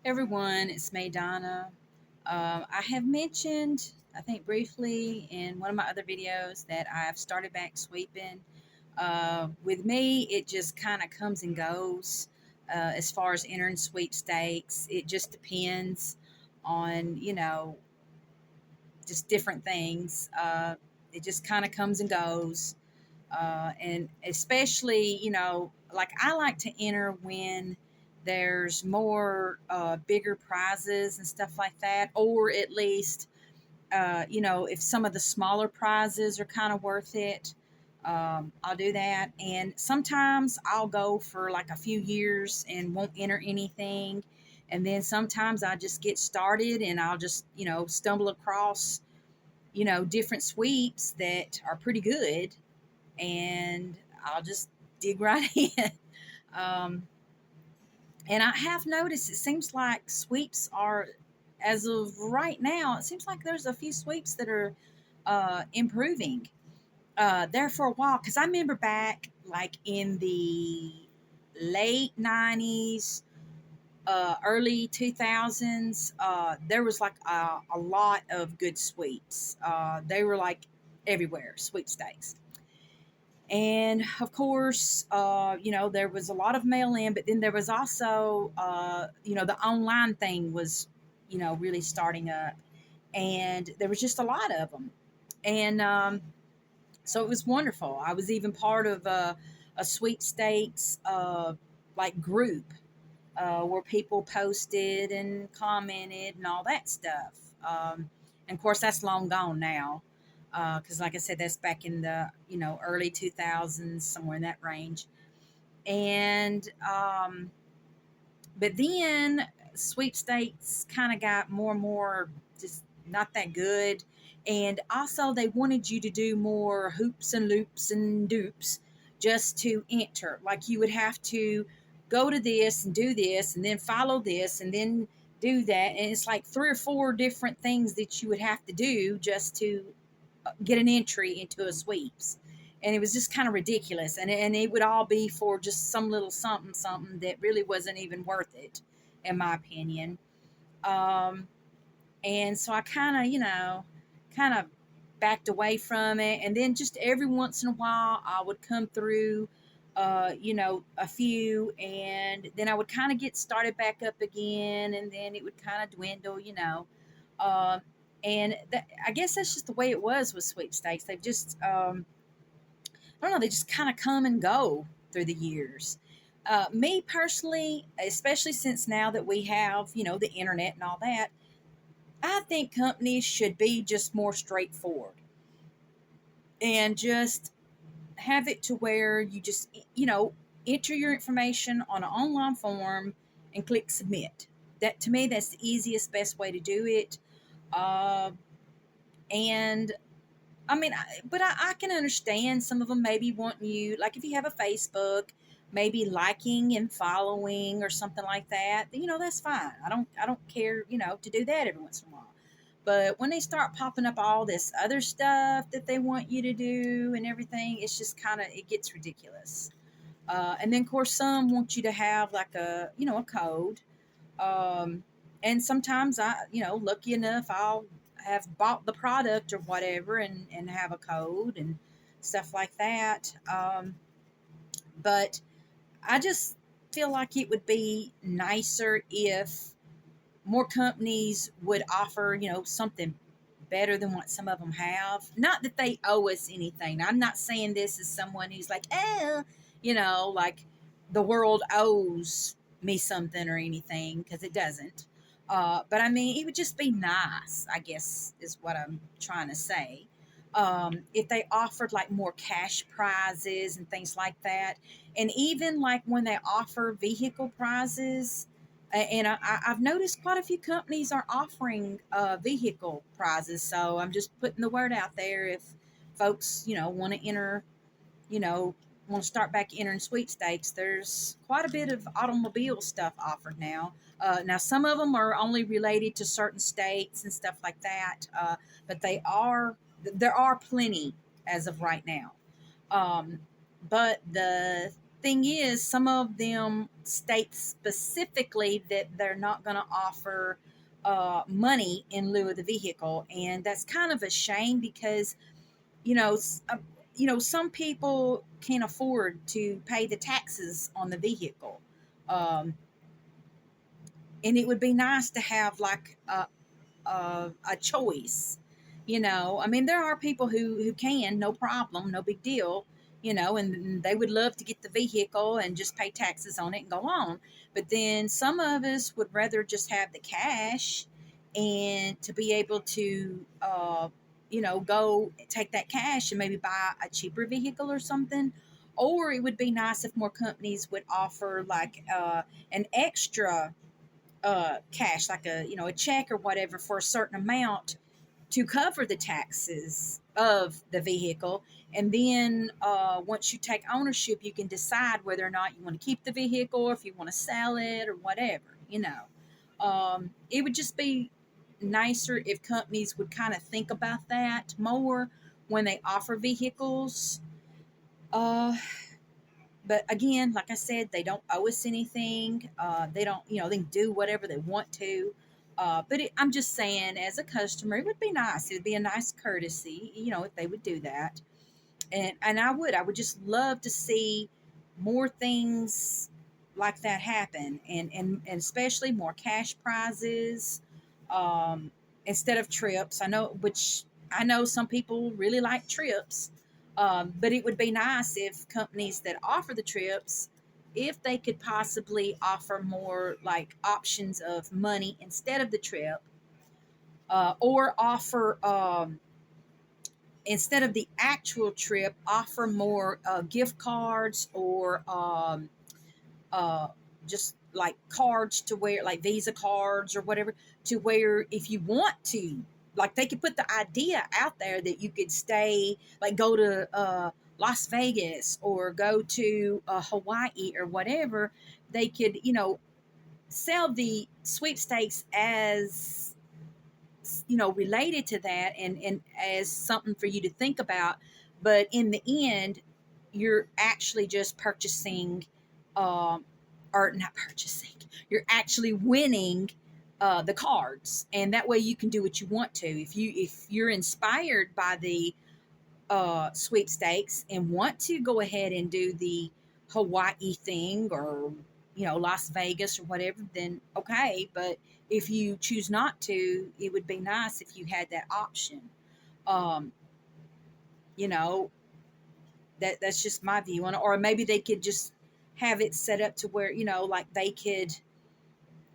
Everyone, it's me, Donna. I have mentioned, I think briefly in one of my other videos, that I've started back sweeping. With me, it just kind of comes and goes as far as entering sweepstakes. It just depends on, just different things. It just kind of comes and goes. And especially, like I like to enter when there's more bigger prizes and stuff like that, or at least, if some of the smaller prizes are kind of worth it, I'll do that. And sometimes I'll go for like a few years and won't enter anything. And then sometimes I just get started and I'll just, stumble across, different sweeps that are pretty good and I'll just dig right in. Um, and I have noticed it seems like sweeps are, as of right now, it seems like there's a few sweeps that are improving there for a while. Because I remember back like in the late 90s, early 2000s, there was like a lot of good sweeps. They were like everywhere, sweepstakes. And of course, there was a lot of mail in, but then there was also, the online thing was, really starting up. And there was just a lot of them. And so it was wonderful. I was even part of a sweepstakes like group where people posted and commented and all that stuff. And of course, that's long gone now because, like I said, that's back in the early 2000s, somewhere in that range. And but then sweepstakes kind of got more and more just not that good. And also, they wanted you to do more hoops and loops and dupes just to enter. Like you would have to go to this and do this and then follow this and then do that. And it's like three or four different things that you would have to do just to get an entry into a sweeps. And it was just kind of ridiculous. And it would all be for just some little something, something that really wasn't even worth it, in my opinion. Um, and so I kind of, kind of backed away from it. And then just every once in a while, I would come through, a few, and then I would kind of get started back up again, and then it would kind of dwindle. Uh, I guess that's just the way it was with sweepstakes. They've just, I don't know, they just kind of come and go through the years. Me personally, especially since now that we have, the internet and all that, I think companies should be just more straightforward and just have it to where you just, enter your information on an online form and click submit. That to me, that's the easiest, best way to do it. Uh, and I mean, I can understand some of them maybe wanting you, like if you have a Facebook, maybe liking and following or something like that. That's fine. I don't care. To do that every once in a while. But when they start popping up all this other stuff that they want you to do and everything, it's just kind of it gets ridiculous. And then of course some want you to have like a code. Um, and sometimes lucky enough, I'll have bought the product or whatever and have a code and stuff like that. But I just feel like it would be nicer if more companies would offer, something better than what some of them have. Not that they owe us anything. I'm not saying this as someone who's like, like the world owes me something or anything, because it doesn't. But I mean, it would just be nice, I guess, is what I'm trying to say. If they offered like more cash prizes and things like that. And even like when they offer vehicle prizes, and I've noticed quite a few companies are offering vehicle prizes. So I'm just putting the word out there. If folks, want to enter, you know, want to start back entering sweepstakes, there's quite a bit of automobile stuff offered now. Now, some of them are only related to certain states and stuff like that, but there are plenty as of right now. Um, but the thing is, some of them state specifically that they're not going to offer money in lieu of the vehicle, and that's kind of a shame because you know, some people can't afford to pay the taxes on the vehicle, um, and it would be nice to have like a choice. I mean, there are people who can, no problem, no big deal. And they would love to get the vehicle and just pay taxes on it and go on. But then some of us would rather just have the cash and to be able to go take that cash and maybe buy a cheaper vehicle or something. Or it would be nice if more companies would offer like an extra cash, like a check or whatever, for a certain amount to cover the taxes of the vehicle. And then once you take ownership, you can decide whether or not you want to keep the vehicle or if you want to sell it or whatever. It would just be nicer if companies would kind of think about that more when they offer vehicles. Uh, but again, like I said, they don't owe us anything. They don't, they can do whatever they want to. I'm just saying, as a customer, it would be nice. It would be a nice courtesy, if they would do that. And I would just love to see more things like that happen, and especially more cash prizes, um, instead of trips. I know some people really like trips, but it would be nice if companies that offer the trips, if they could possibly offer more like options of money instead of the trip, or offer instead of the actual trip, offer more gift cards or uh, just like cards to where, like Visa cards or whatever, to where if you want to, like they could put the idea out there that you could stay, like go to Las Vegas or go to Hawaii or whatever. They could, sell the sweepstakes as related to that, and as something for you to think about. But in the end, you're actually just purchasing, um, or not purchasing, you're actually winning the cards, and that way you can do what you want to. If you're inspired by the sweepstakes and want to go ahead and do the Hawaii thing, or Las Vegas or whatever, then okay. But if you choose not to, it would be nice if you had that option. Um, you know that's just my view on it. Or maybe they could just have it set up to where like they could,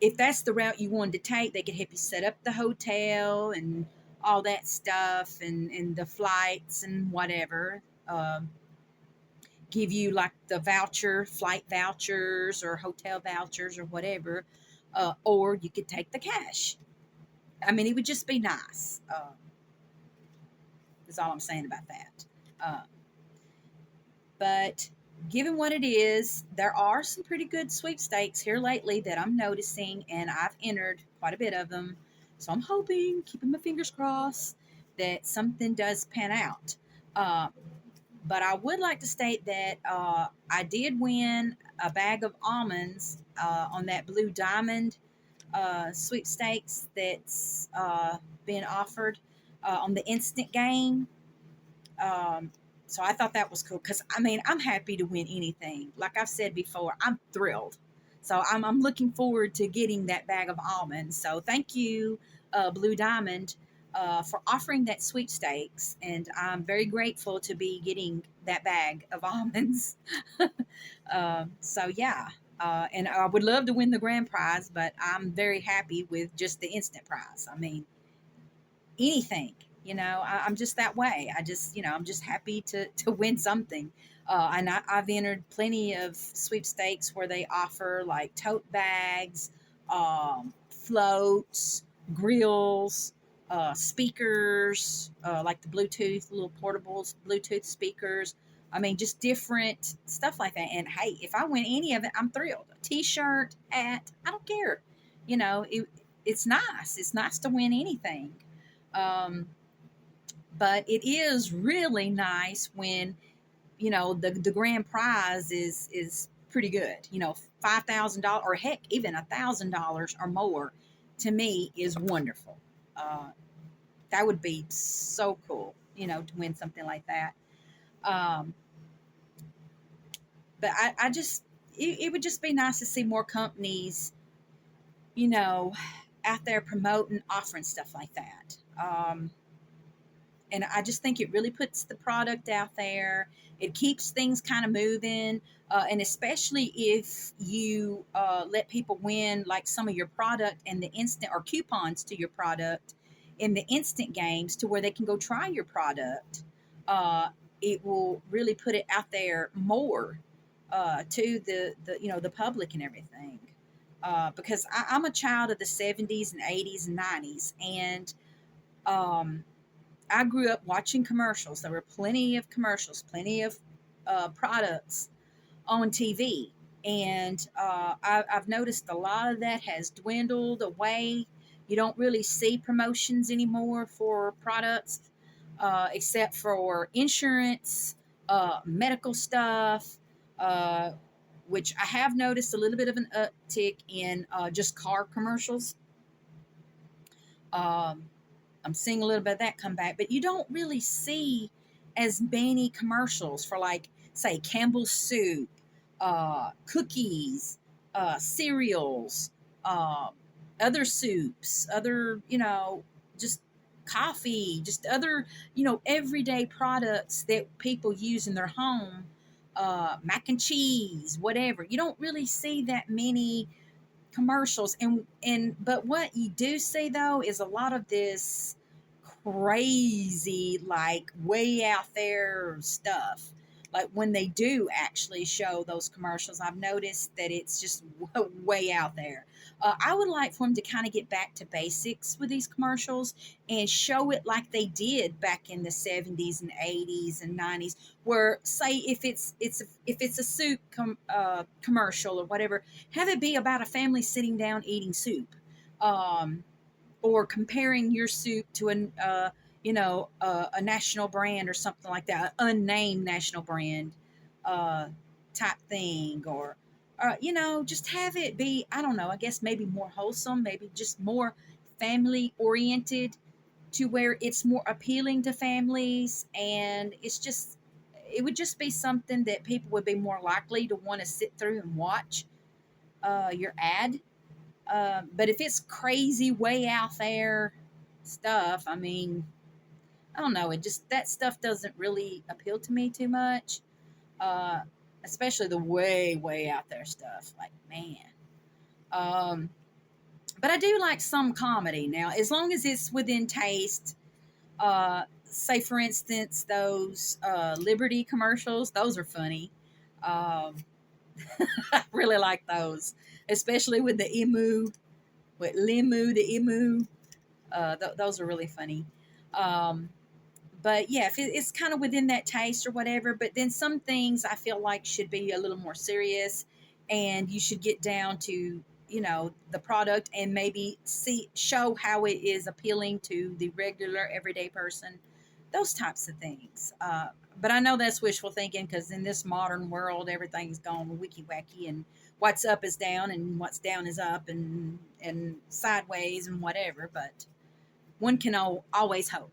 if that's the route you wanted to take, they could help you set up the hotel and all that stuff, and the flights and whatever. Give you like the flight vouchers or hotel vouchers or whatever, or you could take the cash. I mean, it would just be nice. Is all I'm saying about that. Uh, but given what it is, there are some pretty good sweepstakes here lately that I'm noticing, and I've entered quite a bit of them. So I'm hoping, keeping my fingers crossed, that something does pan out. Uh, but I would like to state that I did win a bag of almonds on that Blue Diamond sweepstakes that's been offered on the instant game. Um, so I thought that was cool because I mean, I'm happy to win anything. Like I've said before, I'm thrilled. So I'm looking forward to getting that bag of almonds. So thank you, Blue Diamond, for offering that sweepstakes. And I'm very grateful to be getting that bag of almonds. So yeah. And I would love to win the grand prize, but I'm very happy with just the instant prize. I mean, anything. I'm just that way. I'm just happy to win something. And I've entered plenty of sweepstakes where they offer like tote bags, floats, grills, speakers, like the Bluetooth, little portables, Bluetooth speakers. I mean, just different stuff like that. And hey, if I win any of it, I'm thrilled. A T-shirt, hat, I don't care. It's nice. It's nice to win anything. Um, but it is really nice when the grand prize is pretty good. $5,000 or heck, even $1,000 or more, to me is wonderful. Uh, that would be so cool, to win something like that. Um, but I just, it would just be nice to see more companies, you know, out there promoting, offering stuff like that. And I just think it really puts the product out there. It keeps things kind of moving, and especially if you let people win like some of your product and the instant or coupons to your product in the instant games to where they can go try your product. Uh, it will really put it out there more to the public and everything. Because I'm a child of the 70s and 80s and 90s, and um, I grew up watching commercials. There were plenty of commercials, plenty of products on TV. And I've noticed a lot of that has dwindled away. You don't really see promotions anymore for products, except for insurance, medical stuff, uh, which I have noticed a little bit of an uptick in just car commercials. Um, I'm seeing a little bit of that come back, but you don't really see as many commercials for, like, say, Campbell's soup, cookies, cereals, uh, other soups, other, just coffee, just other, everyday products that people use in their home, mac and cheese, whatever. You don't really see that many commercials, and but what you do see though is a lot of this crazy, like, way out there stuff. Like when they do actually show those commercials, I've noticed that it's just way out there. I would like for them to kind of get back to basics with these commercials and show it like they did back in the 70s and 80s and 90s, where, say, if it's a soup commercial or whatever, have it be about a family sitting down eating soup, um, or comparing your soup to a national brand or something like that, an unnamed national brand, uh, type thing, or just have it be, I don't know, I guess maybe more wholesome, maybe just more family oriented, to where it's more appealing to families, and it would just be something that people would be more likely to want to sit through and watch your ad. But if it's crazy, way out there stuff, I mean, I don't know. It just, that stuff doesn't really appeal to me too much. Uh, Especially the way, way out there stuff. Like, man. Um, but I do like some comedy now, as long as it's within taste. Say, for instance, those Liberty commercials, those are funny. Um, I really like those, especially with the emu, with Limu, the emu. Those are really funny. Um, but yeah, if it's kind of within that taste or whatever, but then some things I feel like should be a little more serious, and you should get down to the product and maybe show how it is appealing to the regular everyday person, those types of things. But I know that's wishful thinking, because in this modern world everything's gone wiki wacky, and what's up is down and what's down is up, and sideways and whatever. But one can always hope.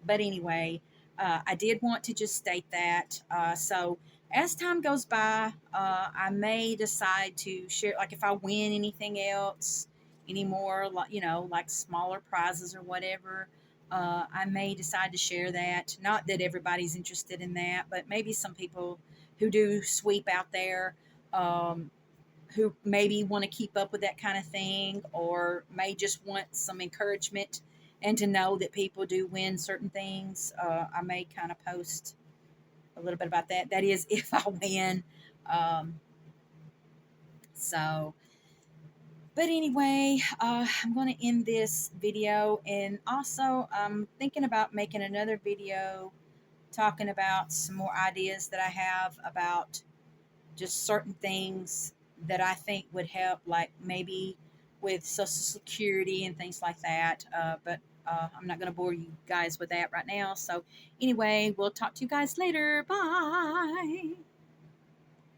But anyway, I did want to just state that. So as time goes by, I may decide to share, like if I win anything else anymore, like like smaller prizes or whatever. I may decide to share that. Not that everybody's interested in that, but maybe some people who do sweep out there, um, who maybe want to keep up with that kind of thing, or may just want some encouragement and to know that people do win certain things. I may kind of post a little bit about that. That is, if I win. Um, so, but anyway, I'm going to end this video, and also I'm thinking about making another video talking about some more ideas that I have about just certain things that I think would help, like maybe with Social Security and things like that. But I'm not going to bore you guys with that right now. So, anyway, we'll talk to you guys later. Bye.